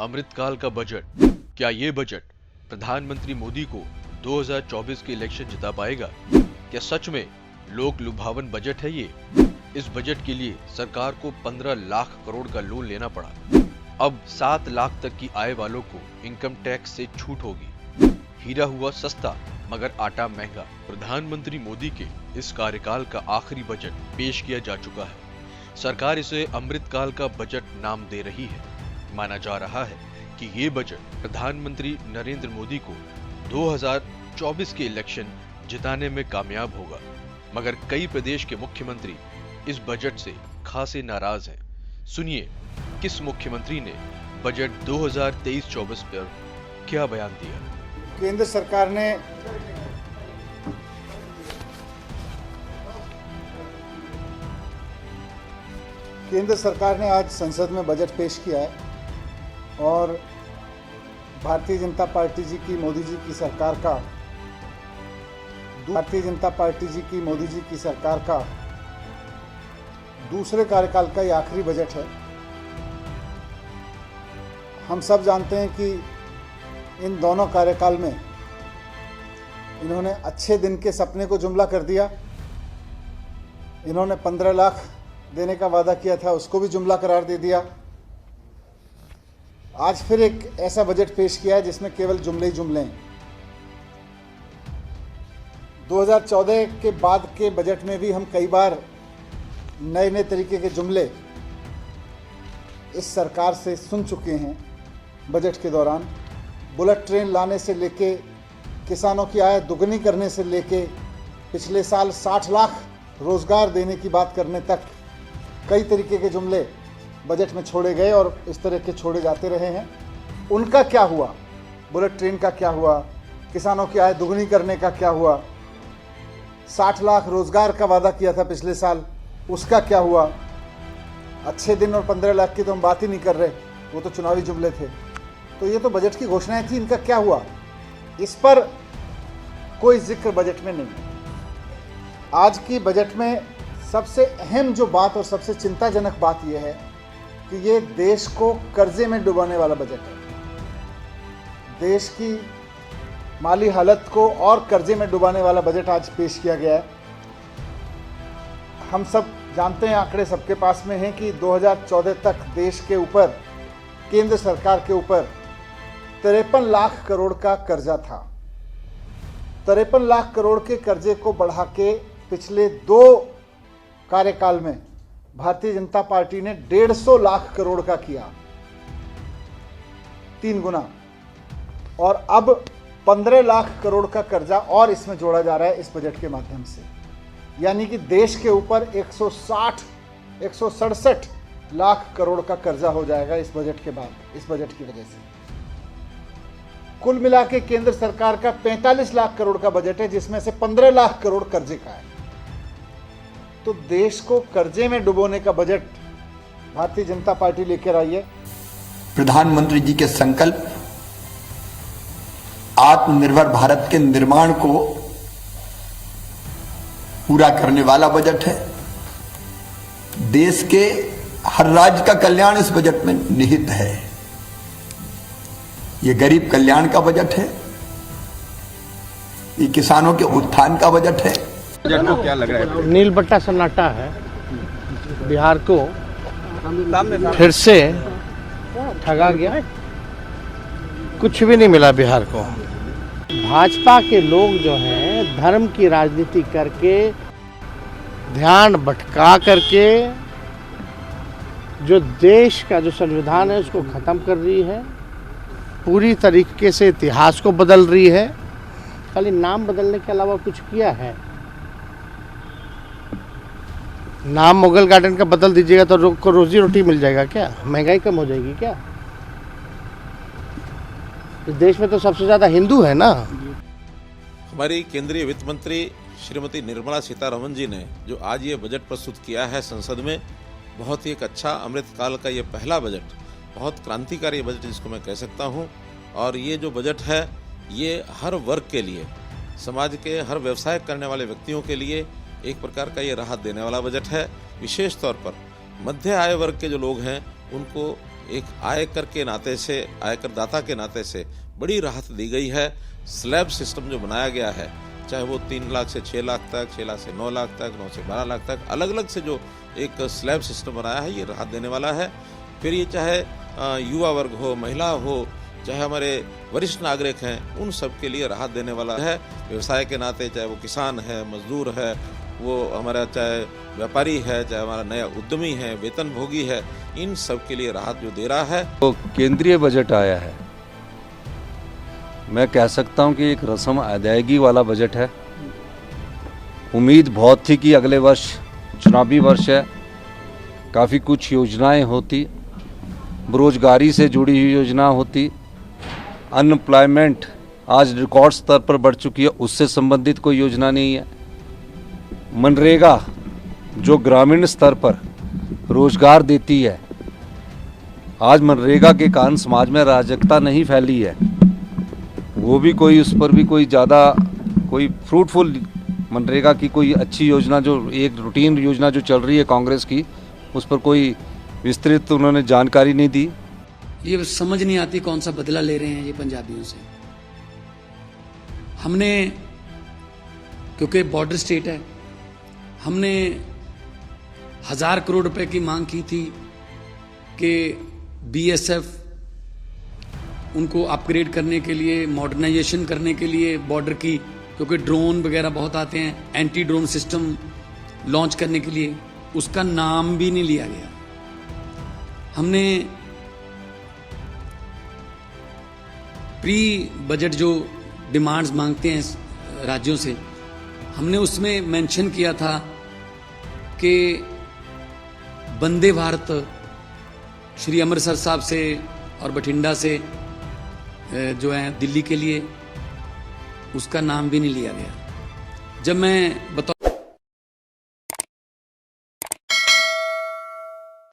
अमृतकाल का बजट, क्या ये बजट प्रधानमंत्री मोदी को 2024 के इलेक्शन जिता पाएगा? क्या सच में लोक लुभावन बजट है ये? इस बजट के लिए सरकार को 15 लाख करोड़ का लोन लेना पड़ा। अब 7 लाख तक की आय वालों को इनकम टैक्स से छूट होगी। हीरा हुआ सस्ता मगर आटा महंगा। प्रधानमंत्री मोदी के इस कार्यकाल का आखिरी बजट पेश किया जा चुका है। सरकार इसे अमृतकाल का बजट नाम दे रही है। माना जा रहा है कि ये बजट प्रधानमंत्री नरेंद्र मोदी को 2024 के इलेक्शन जिताने में कामयाब होगा। मगर कई प्रदेश के मुख्यमंत्री इस बजट से खासे नाराज हैं। सुनिए किस मुख्यमंत्री ने बजट 2023-24 पर क्या बयान दिया। केंद्र सरकार ने आज संसद में बजट पेश किया है और भारतीय जनता पार्टी जी की मोदी जी की सरकार का दूसरे कार्यकाल का ये आखिरी बजट है। हम सब जानते हैं कि इन दोनों कार्यकाल में इन्होंने अच्छे दिन के सपने को जुमला कर दिया। इन्होंने 15 लाख देने का वादा किया था, उसको भी जुमला करार दे दिया। आज फिर एक ऐसा बजट पेश किया है जिसमें केवल जुमले ही जुमले हैं। 2014 के बाद के बजट में भी हम कई बार नए नए तरीके के जुमले इस सरकार से सुन चुके हैं। बजट के दौरान बुलेट ट्रेन लाने से लेके किसानों की आय दुगनी करने से लेके पिछले साल 60 लाख रोजगार देने की बात करने तक कई तरीके के जुमले बजट में छोड़े गए और इस तरह के छोड़े जाते रहे हैं। उनका क्या हुआ? बुलेट ट्रेन का क्या हुआ? किसानों की आय दुगनी करने का क्या हुआ? 60 लाख रोजगार का वादा किया था पिछले साल, उसका क्या हुआ? अच्छे दिन और 15 लाख की तो हम बात ही नहीं कर रहे, वो तो चुनावी जुमले थे। तो ये तो बजट की घोषणाएं थी, इनका क्या हुआ? इस पर कोई जिक्र बजट में नहीं। आज की बजट में सबसे अहम जो बात और सबसे चिंताजनक बात यह है कि ये देश को कर्जे में डुबाने वाला बजट है। देश की माली हालत को और कर्जे में डुबाने वाला बजट आज पेश किया गया है। हम सब जानते हैं, आंकड़े सबके पास में हैं कि 2014 तक देश के ऊपर, केंद्र सरकार के ऊपर 53 लाख करोड़ का कर्जा था। 53 लाख करोड़ के कर्जे को बढ़ा के पिछले 2 कार्यकाल में भारतीय जनता पार्टी ने 150 लाख करोड़ का किया, 3 गुना। और अब 15 लाख करोड़ का कर्जा और इसमें जोड़ा जा रहा है इस बजट के माध्यम से। यानी कि देश के ऊपर 167 लाख करोड़ का कर्जा हो जाएगा इस बजट के बाद, इस बजट की वजह से। कुल मिला के केंद्र सरकार का 45 लाख करोड़ का बजट है, जिसमें से 15 लाख करोड़ कर्जे का है। तो देश को कर्जे में डुबोने का बजट भारतीय जनता पार्टी लेकर आई है। प्रधानमंत्री जी के संकल्प आत्मनिर्भर भारत के निर्माण को पूरा करने वाला बजट है। देश के हर राज्य का कल्याण इस बजट में निहित है। ये गरीब कल्याण का बजट है, ये किसानों के उत्थान का बजट है। बजट को क्या लग रहा है? नील बट्टा सन्नाटा है। बिहार को फिर से ठगा गया, कुछ भी नहीं मिला बिहार को। भाजपा के लोग जो हैं धर्म की राजनीति करके, ध्यान भटका करके जो देश का जो संविधान है उसको ख़त्म कर रही है। पूरी तरीके से इतिहास को बदल रही है। खाली नाम बदलने के अलावा कुछ किया है? नाम मुगल गार्डन का बदल दीजिएगा तो लोग को रोजी रोटी मिल जाएगा क्या? महंगाई कम हो जाएगी क्या? इस देश में तो सबसे ज़्यादा हिंदू है ना। हमारी केंद्रीय वित्त मंत्री श्रीमती निर्मला सीतारमण जी ने जो आज ये बजट प्रस्तुत किया है संसद में, बहुत ही एक अच्छा अमृतकाल का ये पहला बजट, बहुत क्रांतिकारी बजट जिसको मैं कह सकता हूँ। और ये जो बजट है ये हर वर्ग के लिए, समाज के हर व्यवसाय करने वाले व्यक्तियों के लिए एक प्रकार का ये राहत देने वाला बजट है। विशेष तौर पर मध्य आय वर्ग के जो लोग हैं उनको एक आयकर के नाते से, आयकर दाता के नाते से बड़ी राहत दी गई है। स्लैब सिस्टम जो बनाया गया है, चाहे वो 3 लाख से 6 लाख तक, 6 लाख से 9 लाख तक, 9 से 12 लाख तक, अलग अलग से जो एक स्लैब सिस्टम बनाया है, ये राहत देने वाला है। फिर ये चाहे युवा वर्ग हो, महिला हो, चाहे हमारे वरिष्ठ नागरिक हैं, उन सब के लिए राहत देने वाला है। व्यवसाय के नाते, चाहे वो किसान है, मजदूर है, वो हमारा चाहे व्यापारी है, चाहे हमारा नया उद्यमी है, वेतनभोगी है, इन सब के लिए राहत जो दे रहा है। तो केंद्रीय बजट आया है, मैं कह सकता हूं कि एक रस्म अदायगी वाला बजट है। उम्मीद बहुत थी कि अगले वर्ष चुनावी वर्ष है, काफ़ी कुछ योजनाएं होती, बेरोजगारी से जुड़ी हुई योजना होती, अनएम्प्लॉयमेंट आज रिकॉर्ड स्तर पर बढ़ चुकी है, उससे संबंधित कोई योजना नहीं है। मनरेगा जो ग्रामीण स्तर पर रोजगार देती है, आज मनरेगा के कारण समाज में अराजकता नहीं फैली है, वो भी कोई, उस पर भी कोई ज़्यादा कोई फ्रूटफुल मनरेगा की कोई अच्छी योजना, जो एक रूटीन योजना जो चल रही है कांग्रेस की, उस पर कोई विस्तृत उन्होंने जानकारी नहीं दी। ये समझ नहीं आती कौन सा बदला ले रहे हैं ये पंजाबियों से। हमने, क्योंकि बॉर्डर स्टेट है, हमने 1000 करोड़ रुपए की मांग की थी कि BSF उनको अपग्रेड करने के लिए, मॉडर्नाइजेशन करने के लिए बॉर्डर की, क्योंकि ड्रोन वगैरह बहुत आते हैं, एंटी ड्रोन सिस्टम लॉन्च करने के लिए, उसका नाम भी नहीं लिया गया। हमने प्री बजट जो डिमांड्स मांगते हैं राज्यों से, हमने उसमें मेंशन किया था कि वंदे भारत श्री अमृतसर साहब से और बठिंडा से जो है दिल्ली के लिए, उसका नाम भी नहीं लिया गया। जब मैं बतौर